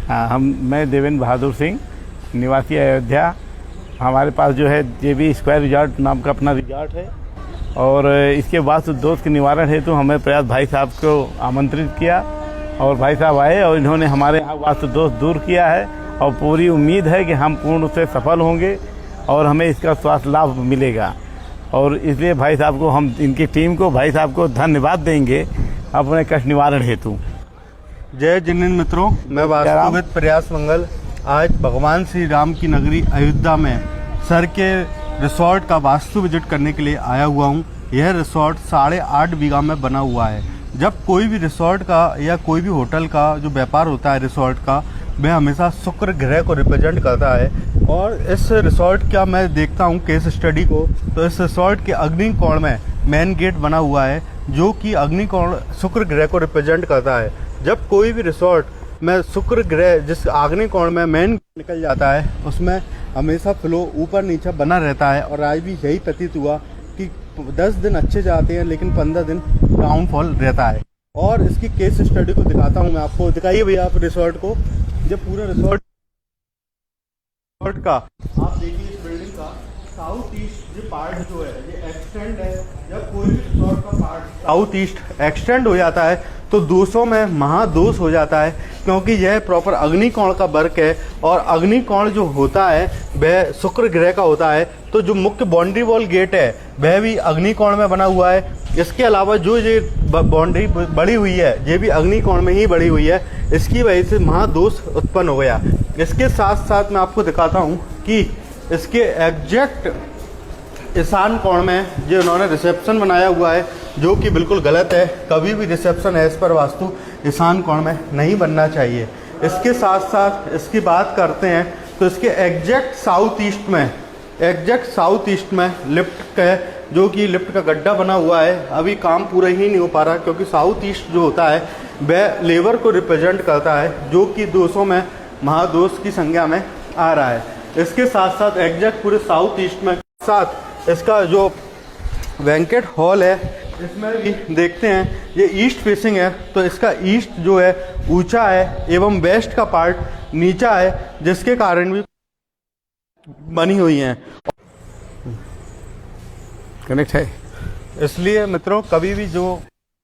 हाँ, मैं देवेंद्र बहादुर सिंह, निवासी अयोध्या। हमारे पास जो है JB स्क्वायर रिजॉर्ट नाम का अपना रिजॉर्ट है और इसके वास्तु दोष के निवारण हेतु हमें प्रयास भाई साहब को आमंत्रित किया और भाई साहब आए और इन्होंने हमारे यहाँ वास्तु दोष दूर किया है और पूरी उम्मीद है कि हम पूर्ण रूप से सफल होंगे और हमें इसका स्वास्थ्य लाभ मिलेगा। और इसलिए भाई साहब को, हम इनकी टीम को, भाई साहब को धन्यवाद देंगे अपने कष्ट निवारण हेतु। जय जिनेंद्र मित्रों, मैं वास्तुविद प्रयास मंगल आज भगवान श्री राम की नगरी अयोध्या में सर के रिसोर्ट का वास्तु विजिट करने के लिए आया हुआ हूँ। यह रिसोर्ट 8.5 बीघा में बना हुआ है। जब कोई भी रिसोर्ट का या कोई भी होटल का जो व्यापार होता है रिसोर्ट का, वह हमेशा शुक्र ग्रह को रिप्रेजेंट करता है। और इस रिसोर्ट का मैं देखता हूँ केस स्टडी को, तो इस रिसोर्ट के अग्निकोण में मेन गेट बना हुआ है जो कि अग्निकोण शुक्र ग्रह को रिप्रेजेंट करता है। जब कोई भी रिसोर्ट में शुक्र ग्रह जिस अग्निकोण में मेन निकल जाता है उसमें हमेशा फ्लो ऊपर नीचे बना रहता है। और आज भी यही प्रतीत हुआ कि 10 दिन अच्छे जाते हैं लेकिन 15 दिन डाउनफॉल रहता है। और इसकी केस स्टडी को दिखाता हूँ मैं आपको। दिखाइए भैया आप रिसोर्ट को। जब पूरा रिसोर्ट का आप देखिए, इस बिल्डिंग का साउथ ईस्ट जो पार्ट जो है ये एक्सटेंड है। जब कोई भी रिसोर्ट का पार्ट साउथ ईस्ट एक्सटेंड हो जाता है तो दोषों में महादोष हो जाता है, क्योंकि यह प्रॉपर अग्निकोण का वर्क है। और अग्निकोण जो होता है वह शुक्र ग्रह का होता है। तो जो मुख्य बाउंड्री वॉल गेट है वह भी अग्निकोण में बना हुआ है। इसके अलावा जो ये बाउंड्री बड़ी हुई है ये भी अग्निकोण में ही बड़ी हुई है। इसकी वजह से महादोष उत्पन्न हो गया। इसके साथ साथ मैं आपको दिखाता हूँ कि इसके एग्जैक्ट ईशान कोण में जो उन्होंने रिसेप्शन बनाया हुआ है, जो कि बिल्कुल गलत है। कभी भी reception as per vastu Ishan कोण में नहीं बनना चाहिए। इसके साथ साथ इसकी बात करते हैं तो इसके एग्जैक्ट साउथ ईस्ट में लिफ्ट है, जो कि लिफ्ट का गड्ढा बना हुआ है। अभी काम पूरा ही नहीं हो पा रहा, क्योंकि साउथ ईस्ट जो होता है वह लेबर को रिप्रेजेंट करता है, जो कि दोषों में महादोष की संज्ञा में आ रहा है। इसके साथ साथ एग्जैक्ट पूरे साउथ ईस्ट में साथ इसका जो बैंकेट हॉल है इसमें भी देखते हैं ये ईस्ट फेसिंग है। तो इसका ईस्ट जो है ऊंचा है एवं वेस्ट का पार्ट नीचा है, जिसके कारण भी बनी हुई हैं। कनेक्ट है। इसलिए मित्रों, कभी भी जो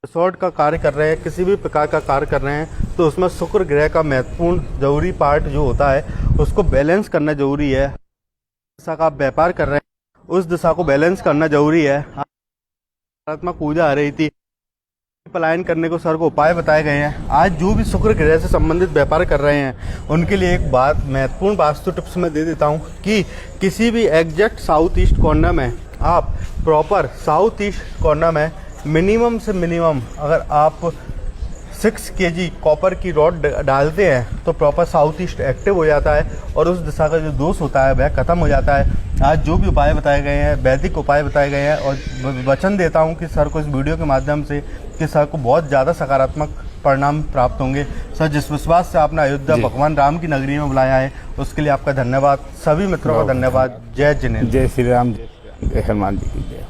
रिसोर्ट का कार्य कर रहे हैं, किसी भी प्रकार का कार्य कर रहे हैं, तो उसमें शुक्र ग्रह का महत्वपूर्ण जरूरी पार्ट जो होता है उसको बैलेंस करना जरूरी है। दिशा का आप व्यापार कर रहे हैं उस दिशा को बैलेंस करना जरूरी है। सकारात्मक ऊर्जा आ रही थी, पलायन करने को सर को उपाय बताए गए हैं। आज जो भी शुक्र ग्रह से संबंधित व्यापार कर रहे हैं उनके लिए एक बात महत्वपूर्ण वास्तु टिप्स मैं दे देता हूं कि किसी भी एग्जैक्ट साउथ ईस्ट कॉर्नर में आप प्रॉपर साउथ ईस्ट कॉर्नर में मिनिमम से मिनिमम अगर आप 6 kg कॉपर की रॉड डालते हैं तो प्रॉपर साउथ ईस्ट एक्टिव हो जाता है और उस दिशा का जो दोष होता है वह खत्म हो जाता है। आज जो भी उपाय बताए गए हैं वैदिक उपाय बताए गए हैं, और वचन देता हूं कि सर को इस वीडियो के माध्यम से कि सर को बहुत ज़्यादा सकारात्मक परिणाम प्राप्त होंगे। सर, जिस विश्वास से आपने अयोध्या भगवान राम की नगरी में बुलाया है उसके लिए आपका धन्यवाद। सभी मित्रों का धन्यवाद। जय जिनेंद्र। जय श्री राम, जय हनुमान जी की जय।